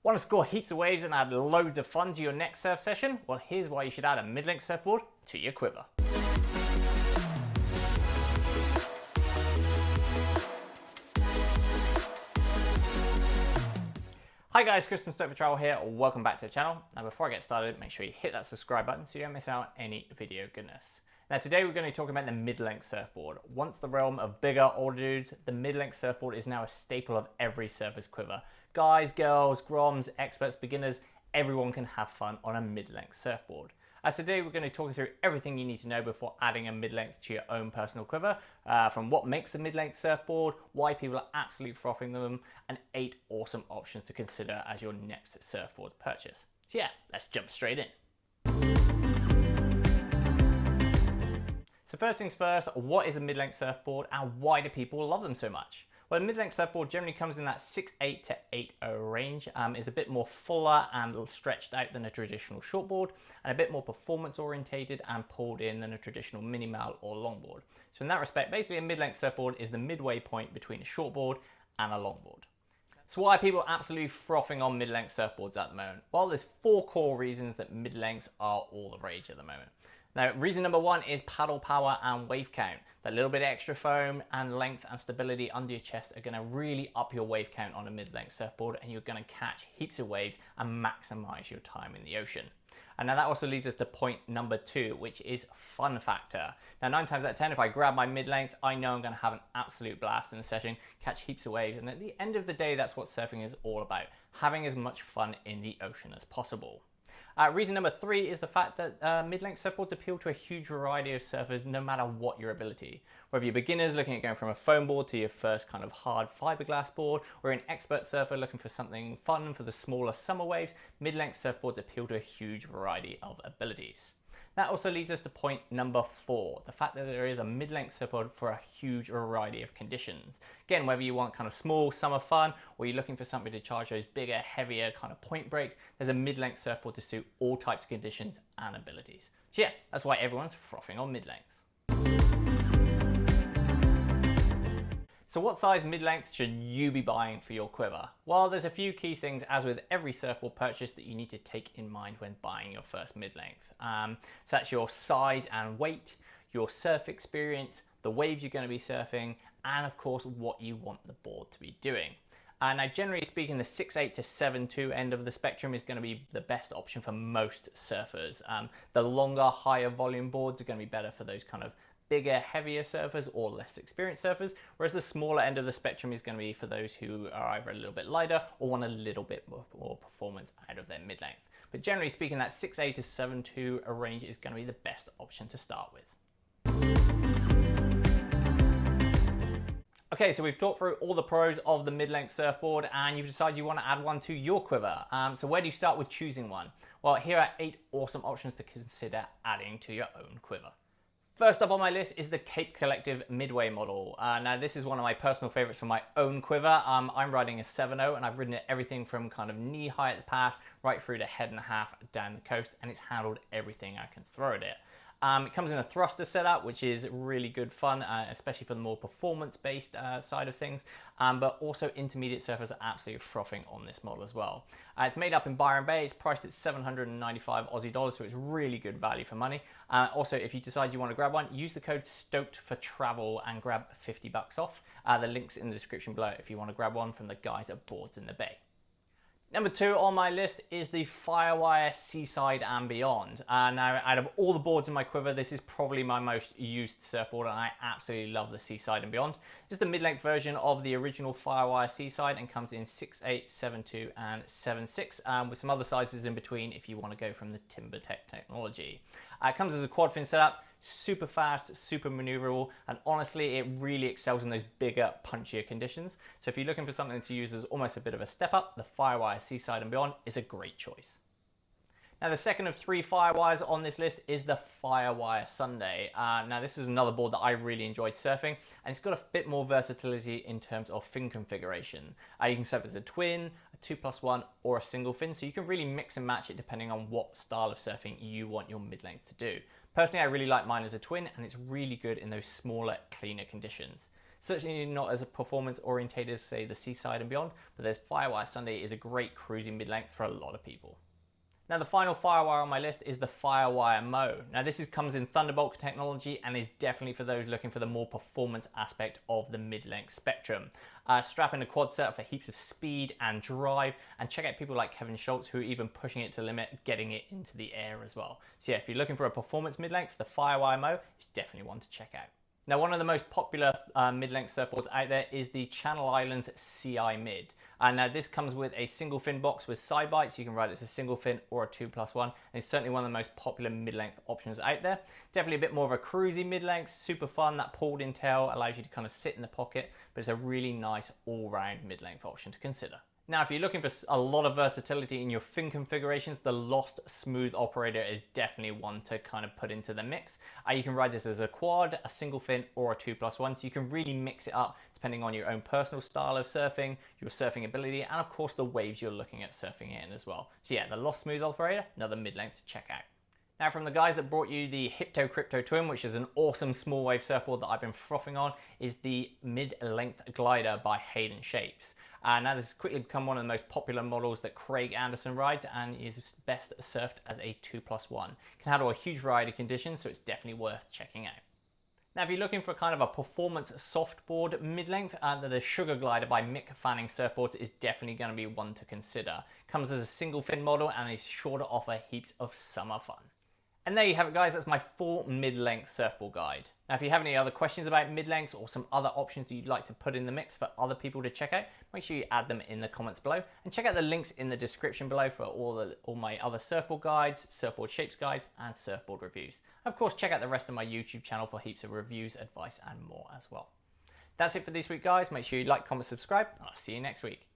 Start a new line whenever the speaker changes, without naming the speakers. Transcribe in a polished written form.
Want to score heaps of waves and add loads of fun to your next surf session? Well, here's why you should add a mid-length surfboard to your quiver. Hi guys, Chris from Stoke for Travel here. Welcome back to the channel. Now before I get started, make sure you hit that subscribe button so you don't miss out any video goodness. Now today we're going to be talking about the mid-length surfboard. Once the realm of bigger, older dudes, the mid-length surfboard is now a staple of every surfer's quiver. Guys, girls, groms, experts, beginners, everyone can have fun on a mid-length surfboard. As today we're going to talk you through everything you need to know before adding a mid-length to your own personal quiver, from what makes a mid-length surfboard, why people are absolutely frothing them, and 8 awesome options to consider as your next surfboard purchase. So yeah, let's jump straight in. So first things first, what is a mid-length surfboard and why do people love them so much? Well, a mid-length surfboard generally comes in that 6'8" to 8'0" range, is a bit more fuller and stretched out than a traditional shortboard, and a bit more performance orientated and pulled in than a traditional mini mal or longboard. So in that respect, basically a mid-length surfboard is the midway point between a shortboard and a longboard. So why are people absolutely frothing on mid-length surfboards at the moment? Well, there's 4 core reasons that mid-lengths are all the rage at the moment. Now, reason number 1 is paddle power and wave count. That little bit of extra foam and length and stability under your chest are going to really up your wave count on a mid-length surfboard, and you're going to catch heaps of waves and maximize your time in the ocean. And now that also leads us to point number 2, which is fun factor. Now 9 times out of 10, if I grab my mid-length, I know I'm going to have an absolute blast in the session, catch heaps of waves, and at the end of the day, that's what surfing is all about, having as much fun in the ocean as possible. Reason number 3 is the fact that mid-length surfboards appeal to a huge variety of surfers no matter what your ability. Whether you're beginners looking at going from a foam board to your first kind of hard fiberglass board, or an expert surfer looking for something fun for the smaller summer waves, mid-length surfboards appeal to a huge variety of abilities. That also leads us to point number 4, the fact that there is a mid-length surfboard for a huge variety of conditions. Again, whether you want kind of small summer fun or you're looking for something to charge those bigger, heavier kind of point breaks, there's a mid-length surfboard to suit all types of conditions and abilities. So yeah, that's why everyone's frothing on mid-lengths. So what size mid-length should you be buying for your quiver? Well, there's a few key things, as with every surfboard purchase, that you need to take in mind when buying your first mid-length. So that's your size and weight, your surf experience, the waves you're going to be surfing, and of course what you want the board to be doing. Now generally speaking, the 6'8" to 7'2" end of the spectrum is going to be the best option for most surfers. The longer, higher volume boards are going to be better for those kind of bigger, heavier surfers or less experienced surfers, whereas the smaller end of the spectrum is going to be for those who are either a little bit lighter or want a little bit more performance out of their mid-length. But generally speaking, that 6'8" to 7'2" range is going to be the best option to start with. Okay, so we've talked through all the pros of the mid-length surfboard, and you've decided you want to add one to your quiver. So where do you start with choosing one? Well, here are 8 awesome options to consider adding to your own quiver. First up on my list is the Cape Collective Midway model. Now this is one of my personal favorites for my own quiver. I'm riding a 7.0 and I've ridden it everything from kind of knee high at the pass right through to head and a half down the coast, and it's handled everything I can throw at it. It comes in a thruster setup, which is really good fun, especially for the more performance-based side of things, but also intermediate surfers are absolutely frothing on this model as well. It's made up in Byron Bay. It's priced at 795 Aussie dollars, so it's really good value for money. Also, if you decide you want to grab one, use the code STOKED for travel and grab 50 bucks off. The link's in the description below if you want to grab one from the guys at Boards in the Bay. Number 2 on my list is the Firewire Seaside and Beyond. Now, out of all the boards in my quiver, this is probably my most used surfboard, and I absolutely love the Seaside and Beyond. This is the mid-length version of the original Firewire Seaside and comes in 6'8", 7'2", and 7'6", with some other sizes in between if you want to go from the TimberTech technology. It comes as a quad fin setup, super fast, super maneuverable, and honestly it really excels in those bigger, punchier conditions. So if you're looking for something to use as almost a bit of a step up, the Firewire Seaside and Beyond is a great choice. Now the second of 3 Firewires on this list is the Firewire Sunday. Now this is another board that I really enjoyed surfing, and it's got a bit more versatility in terms of fin configuration. You can surf as a twin, a 2+1, or a single fin, so you can really mix and match it depending on what style of surfing you want your mid-length to do. Personally, I really like mine as a twin, and it's really good in those smaller, cleaner conditions. Certainly not as performance orientated as say the Seaside and beyond, but this Firewire Sunday is a great cruising mid-length for a lot of people. Now the final Firewire on my list is the Firewire Mo. Now this comes in Thunderbolt technology and is definitely for those looking for the more performance aspect of the mid-length spectrum. Strap in a quad set for heaps of speed and drive, and check out people like Kevin Schultz who are even pushing it to the limit, getting it into the air as well. So yeah, if you're looking for a performance mid-length, the Firewire Mo is definitely one to check out. Now, one of the most popular mid-length surfboards out there is the Channel Islands CI Mid. And now this comes with a single fin box with side bites. You can ride it as a single fin or a 2+1. And it's certainly one of the most popular mid-length options out there. Definitely a bit more of a cruisy mid-length, super fun. That pulled in tail allows you to kind of sit in the pocket, but it's a really nice all-round mid-length option to consider. Now, if you're looking for a lot of versatility in your fin configurations, the Lost Smooth Operator is definitely one to kind of put into the mix. You can ride this as a quad, a single fin, or a 2+1, so you can really mix it up depending on your own personal style of surfing, your surfing ability, and of course the waves you're looking at surfing in as well. So yeah, the Lost Smooth Operator, another mid-length to check out. Now, from the guys that brought you the Hypto Crypto Twin, which is an awesome small wave surfboard that I've been frothing on, is the mid-length glider by Hayden Shapes. Now this has quickly become one of the most popular models that Craig Anderson rides and is best surfed as a 2+1. Can handle a huge variety of conditions, so it's definitely worth checking out. Now, if you're looking for kind of a performance softboard mid-length, the Sugar Glider by Mick Fanning Surfboards is definitely going to be one to consider. Comes as a single fin model and is sure to offer heaps of summer fun. And there you have it, guys. That's my full mid-length surfboard guide. Now, if you have any other questions about mid-lengths or some other options that you'd like to put in the mix for other people to check out, make sure you add them in the comments below. And check out the links in the description below for all my other surfboard guides, surfboard shapes guides, and surfboard reviews. Of course, check out the rest of my YouTube channel for heaps of reviews, advice, and more as well. That's it for this week, guys. Make sure you like, comment, subscribe, and I'll see you next week.